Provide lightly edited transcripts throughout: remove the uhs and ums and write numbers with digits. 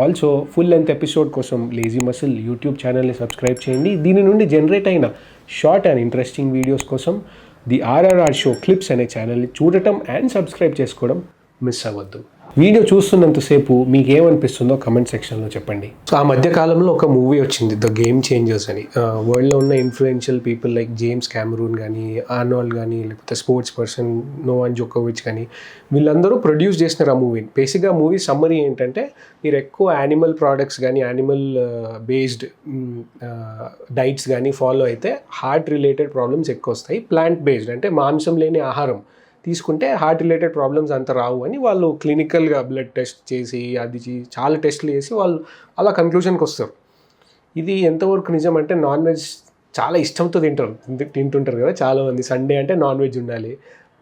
Also full length episode కోసం lazy muscle YouTube ఛానల్ని subscribe చేయండి. దీని నుండి జనరేట్ అయిన షార్ట్ అండ్ ఇంట్రెస్టింగ్ వీడియోస్ కోసం ది ఆర్ఆర్ఆర్ షో క్లిప్స్ అనే ఛానల్ని చూడటం అండ్ సబ్స్క్రైబ్ చేసుకోవడం మిస్ అవ్వద్దు. వీడియో చూస్తున్నంతసేపు మీకు ఏమనిపిస్తుందో కమెంట్ సెక్షన్లో చెప్పండి. సో ఆ మధ్యకాలంలో ఒక మూవీ వచ్చింది, ద గేమ్ చేంజర్స్ అని. వరల్డ్లో ఉన్న influential people like James Cameron కానీ, ఆర్నాల్డ్ కానీ, లేకపోతే స్పోర్ట్స్ పర్సన్ నోవాక్ జోకోవిచ్ కానీ, వీళ్ళందరూ ప్రొడ్యూస్ చేసినారు ఆ మూవీని. బేసిక్గా మూవీ సమ్మరీ ఏంటంటే, మీరు ఎక్కువ యానిమల్ ప్రోడక్ట్స్ కానీ యానిమల్ బేస్డ్ డైట్స్ కానీ ఫాలో అయితే హార్ట్ రిలేటెడ్ ప్రాబ్లమ్స్ ఎక్కువ వస్తాయి. ప్లాంట్ బేస్డ్ అంటే మాంసం లేని ఆహారం తీసుకుంటే హార్ట్ రిలేటెడ్ ప్రాబ్లమ్స్ అంత రావు అని వాళ్ళు క్లినికల్గా బ్లడ్ టెస్ట్ చేసి చాలా టెస్ట్లు చేసి వాళ్ళు అలా కన్క్లూషన్కి వస్తారు. ఇది ఎంతవరకు నిజం అంటే, నాన్ వెజ్ చాలా ఇష్టంతో తింటుంటారు కదా చాలామంది. సండే అంటే నాన్ వెజ్ ఉండాలి,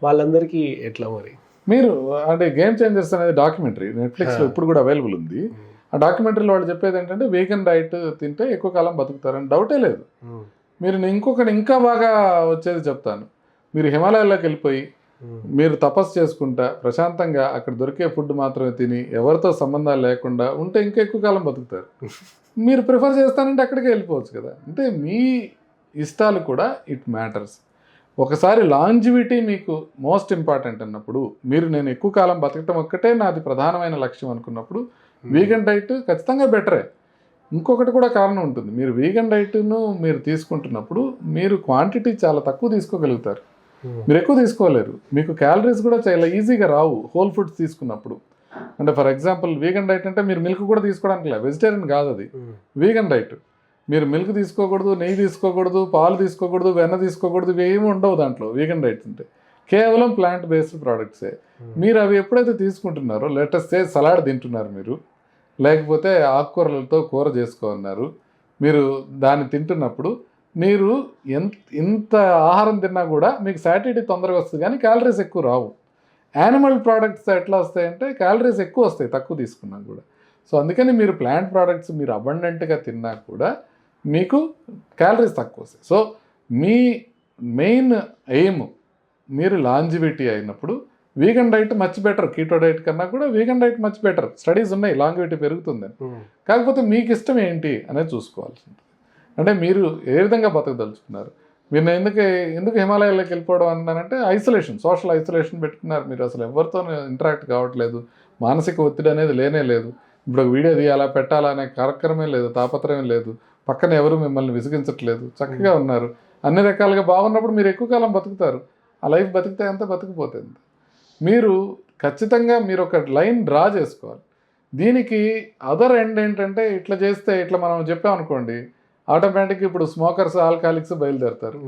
వాళ్ళందరికీ ఎట్లా మరి? మీరు అంటే గేమ్ చేంజర్స్ అనేది డాక్యుమెంటరీ నెట్ఫ్లిక్స్లో ఇప్పుడు కూడా అవైలబుల్ ఉంది. ఆ డాక్యుమెంటరీలో వాళ్ళు చెప్పేది ఏంటంటే, వీగన్ డైట్ తింటే ఎక్కువ కాలం బతుకుతారని డౌటే లేదు. మీరు ఇంకొకటి ఇంకా బాగా వచ్చేది చెప్తాను. మీరు హిమాలయాల్లోకి వెళ్ళిపోయి మీరు తపస్సు చేసుకుంటా ప్రశాంతంగా అక్కడ దొరికే ఫుడ్ మాత్రమే తిని ఎవరితో సంబంధాలు లేకుండా ఉంటే ఇంకా ఎక్కువ కాలం బతుకుతారు. మీరు ప్రిఫర్ చేస్తానంటే అక్కడికి వెళ్ళిపోవచ్చు కదా. అంటే మీ ఇష్టాలు కూడా ఇట్ మ్యాటర్స్. ఒకసారి లాంజివిటీ మీకు మోస్ట్ ఇంపార్టెంట్ అన్నప్పుడు, నేను ఎక్కువ కాలం బతకటం ఒక్కటే నాది ప్రధానమైన లక్ష్యం అనుకున్నప్పుడు వీగన్ డైట్ ఖచ్చితంగా బెటరే. ఇంకొకటి కూడా కారణం ఉంటుంది. మీరు వీగన్ డైట్ను మీరు తీసుకుంటున్నప్పుడు మీరు క్వాంటిటీ చాలా తక్కువ తీసుకోగలుగుతారు, మీరు ఎక్కువ తీసుకోలేరు. మీకు క్యాలరీస్ కూడా చాలా ఈజీగా రావు హోల్ ఫుడ్స్ తీసుకున్నప్పుడు. అంటే ఫర్ ఎగ్జాంపుల్ వీగన్ డైట్ అంటే మీరు మిల్క్ కూడా తీసుకోవడానికి లేదు, వెజిటేరియన్ కాదు అది వీగన్ డైట్. మీరు మిల్క్ తీసుకోకూడదు, నెయ్యి తీసుకోకూడదు, పాలు తీసుకోకూడదు, వెన్న తీసుకోకూడదు, ఇవి ఏమి ఉండవు దాంట్లో. వీగన్ డైట్ అంటే కేవలం ప్లాంట్ బేస్డ్ ప్రోడక్ట్సే. మీరు అవి ఎప్పుడైతే తీసుకుంటున్నారో, లేటెస్ట్ సలాడ్ తింటున్నారు మీరు, లేకపోతే ఆకుకూరలతో కూర చేసుకోన్నారు, మీరు దాన్ని తింటున్నప్పుడు మీరు ఎంత ఆహారం తిన్నా కూడా మీకు సాటిటీ తొందరగా వస్తుంది కానీ క్యాలరీస్ ఎక్కువ రావు. యానిమల్ ప్రోడక్ట్స్ ఎట్లా వస్తాయంటే క్యాలరీస్ ఎక్కువ వస్తాయి తక్కువ తీసుకున్నా కూడా. సో అందుకని మీరు ప్లాంట్ ప్రోడక్ట్స్ మీరు అబండెంట్గా తిన్నా కూడా మీకు క్యాలరీస్ తక్కువ వస్తాయి. సో మీ మెయిన్ ఎయిమ్ మీరు లాంజివిటీ అయినప్పుడు vegan diet much better. Keto diet కన్నా కూడా vegan diet much better. Studies ఉన్నాయి లాంజివిటీ పెరుగుతుందని. కాకపోతే మీకు ఇష్టం ఏంటి అనేది చూసుకోవాల్సి ఉంటుంది. అంటే మీరు ఏ విధంగా బతకదలుచుకున్నారు. మీరు ఎందుకు హిమాలయాల్లోకి వెళ్ళిపోవడం అన్నానంటే ఐసోలేషన్, సోషల్ ఐసోలేషన్ పెట్టుకున్నారు. మీరు అసలు ఎవరితో ఇంటరాక్ట్ కావట్లేదు, మానసిక ఒత్తిడి అనేది లేనే లేదు. ఇప్పుడు ఒక వీడియో తీయాలా పెట్టాలా అనే కార్యక్రమే లేదు, తాపత్రయం లేదు, పక్కన ఎవరు మిమ్మల్ని విసిగించట్లేదు, చక్కగా ఉన్నారు. అన్ని రకాలుగా బాగున్నప్పుడు మీరు ఎక్కువ కాలం బతుకుతారు. ఆ లైఫ్ బతికితే అంత బతికిపోతుంది. మీరు ఖచ్చితంగా మీరు ఒక లైన్ డ్రా చేసుకోవాలి. దీనికి అదర్ ఎండ్ ఏంటంటే, ఇట్లా చేస్తే ఇట్లా మనం చెప్పామనుకోండి, ఆటోమేటిక్గా ఇప్పుడు స్మోకర్స్ ఆల్కహాలిక్స్ బయలుదేరుతారు.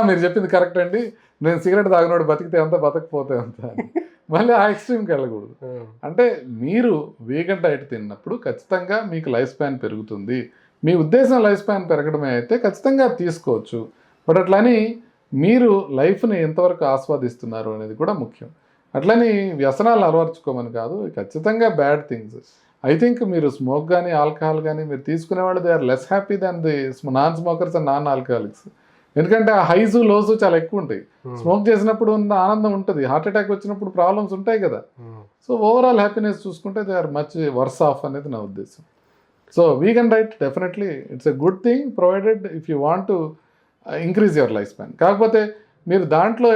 మీరు చెప్పింది కరెక్ట్ అండి, నేను సిగరెట్ తాగినోడు బతికితే అంత బతకపోతే అంత అని మళ్ళీ ఆ ఎక్స్ట్రీమ్కి వెళ్ళకూడదు. అంటే మీరు వీగన్ డైట్ తిన్నప్పుడు ఖచ్చితంగా మీకు లైఫ్ స్పాన్ పెరుగుతుంది. మీ ఉద్దేశం లైఫ్ స్పాన్ పెరగడమే అయితే ఖచ్చితంగా తీసుకోవచ్చు. బట్ అట్లని మీరు లైఫ్ని ఎంతవరకు ఆస్వాదిస్తున్నారు అనేది కూడా ముఖ్యం. అట్లని వ్యసనాలు అలవర్చుకోమని కాదు, ఖచ్చితంగా బ్యాడ్ థింగ్స్. ఐ థింక్ మీరు స్మోక్ కానీ ఆల్కహాల్ కానీ మీరు తీసుకునేవాళ్ళు they are less happy than the non smokers and non alcoholics. ఎందుకంటే ఆ హైజు లోసు చాలా ఎక్కువ ఉంటాయి. స్మోక్ చేసినప్పుడు ఉన్న ఆనందం ఉంటుంది, హార్ట్ అటాక్ వచ్చినప్పుడు ప్రాబ్లమ్స్ ఉంటాయి కదా. సో ఓవరాల్ హ్యాపీనెస్ చూసుకుంటే they are much worse off అనేది నా ఉద్దేశం. So vegan diet definitely it's a good thing provided if you want to increase your life span. కాకపోతే మీరు దాంట్లో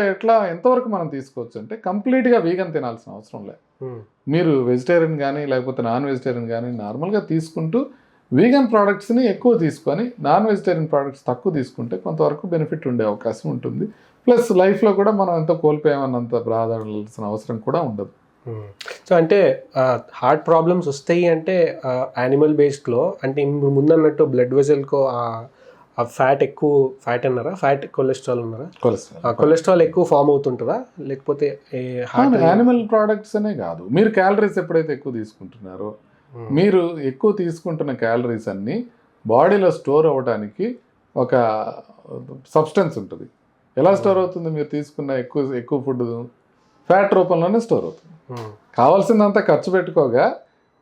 ఎంతవరకు మనం తీసుకోవచ్చు అంటే కంప్లీట్గా వీగన్ తినాల్సిన అవసరం లేదు. మీరు వెజిటేరియన్ కానీ లేకపోతే నాన్ వెజిటేరియన్ కానీ నార్మల్గా తీసుకుంటూ వీగన్ ప్రోడక్ట్స్ని ఎక్కువ తీసుకొని నాన్ వెజిటేరియన్ ప్రోడక్ట్స్ తక్కువ తీసుకుంటే కొంతవరకు బెనిఫిట్ ఉండే అవకాశం ఉంటుంది. ప్లస్ లైఫ్లో కూడా మనం ఎంతో కోల్పోయామన్నంత బాధపడాల్సిన అవసరం కూడా ఉండదు. సో అంటే హార్ట్ ప్రాబ్లమ్స్ వస్తాయి అంటే యానిమల్ బేస్డ్లో, అంటే ముందన్నట్టు బ్లడ్ వెజల్కో ఆ ఫ్యాట్ అన్నారా, కొలెస్ట్రాల్ అన్నారా, కొలెస్ట్రాల్ ఎక్కువ ఫామ్ అవుతుంటుందా, లేకపోతే యానిమల్ ప్రోడక్ట్స్ అనే కాదు, మీరు క్యాలరీస్ ఎప్పుడైతే ఎక్కువ తీసుకుంటున్నారో, మీరు ఎక్కువ తీసుకుంటున్న క్యాలరీస్ అన్నీ బాడీలో స్టోర్ అవ్వడానికి ఒక సబ్స్టెన్స్ ఉంటుంది. ఎలా స్టోర్ అవుతుంది? మీరు తీసుకున్న ఎక్కువ ఫుడ్ ఫ్యాట్ రూపంలోనే స్టోర్ అవుతుంది. కావాల్సిందంతా ఖర్చు పెట్టుకోగా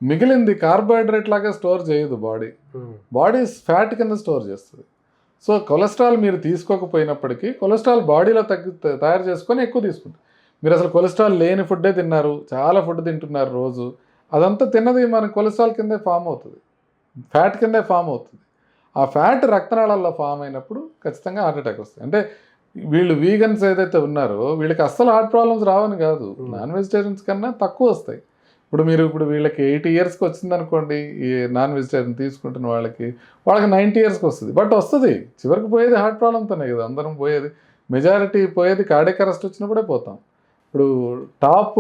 మిగిలింది కార్బోహైడ్రేట్ లాగా స్టోర్ చేయదు బాడీ ఫ్యాట్ కింద స్టోర్ చేస్తుంది. సో కొలెస్ట్రాల్ మీరు తీసుకోకపోయినప్పటికీ కొలెస్ట్రాల్ బాడీలో తయారు చేసుకొని ఎక్కువ తీసుకుంటారు. మీరు అసలు కొలెస్ట్రాల్ లేని ఫుడ్డే తిన్నారు, చాలా ఫుడ్ తింటున్నారు రోజు, అదంతా తిన్నది మన కొలెస్ట్రాల్ కిందే ఫామ్ అవుతుంది, ఫ్యాట్ కిందే ఫామ్ అవుతుంది. ఆ ఫ్యాట్ రక్తనాళాల్లో ఫామ్ అయినప్పుడు ఖచ్చితంగా హార్ట్ అటాక్ వస్తుంది. అంటే వీళ్ళు వీగన్స్ ఏదైతే ఉన్నారో వీళ్ళకి అస్సలు హార్ట్ ప్రాబ్లమ్స్ రావని కాదు, నాన్ వెజిటేరియన్స్ కన్నా తక్కువ వస్తాయి. ఇప్పుడు వీళ్ళకి 80 ఇయర్స్కి వచ్చిందనుకోండి, ఈ నాన్ వెజిటేరియన్ తీసుకుంటున్న వాళ్ళకి 90 ఇయర్స్కి వస్తుంది. బట్ వస్తుంది, చివరికి పోయేది హార్ట్ ప్రాబ్లంతోనే కదా అందరం పోయేది. మెజారిటీ పోయేది కార్డియాక్ అరెస్ట్ వచ్చినప్పుడే పోతాం. ఇప్పుడు టాప్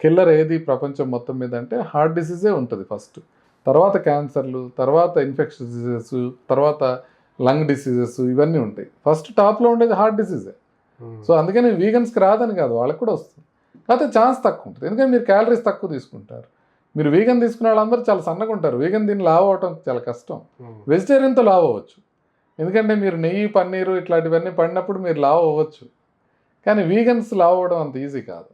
కిల్లర్ ఏది ప్రపంచం మొత్తం మీద అంటే హార్ట్ డిసీజే ఉంటుంది ఫస్ట్, తర్వాత క్యాన్సర్లు, తర్వాత ఇన్ఫెక్షన్ డిసీజెస్, తర్వాత లంగ్ డిసీజెస్, ఇవన్నీ ఉంటాయి. ఫస్ట్ టాప్లో ఉండేది హార్ట్ డిసీజే. సో అందుకని వీగన్స్కి రాదని కాదు, వాళ్ళకి కూడా వస్తుంది, కాకపోతే ఛాన్స్ తక్కువ ఉంటుంది. ఎందుకంటే మీరు క్యాలరీస్ తక్కువ తీసుకుంటారు. మీరు వీగన్ తీసుకునే వాళ్ళందరూ చాలా సన్నగా ఉంటారు. వీగన్ దీన్ని లావ్ అవటం చాలా కష్టం. వెజిటేరియన్తో లావ్ అవ్వచ్చు, ఎందుకంటే మీరు నెయ్యి, పన్నీరు ఇట్లాంటివన్నీ పడినప్పుడు మీరు లావ్ అవ్వచ్చు. కానీ వీగన్స్ లావ్ అవ్వడం అంత ఈజీ కాదు.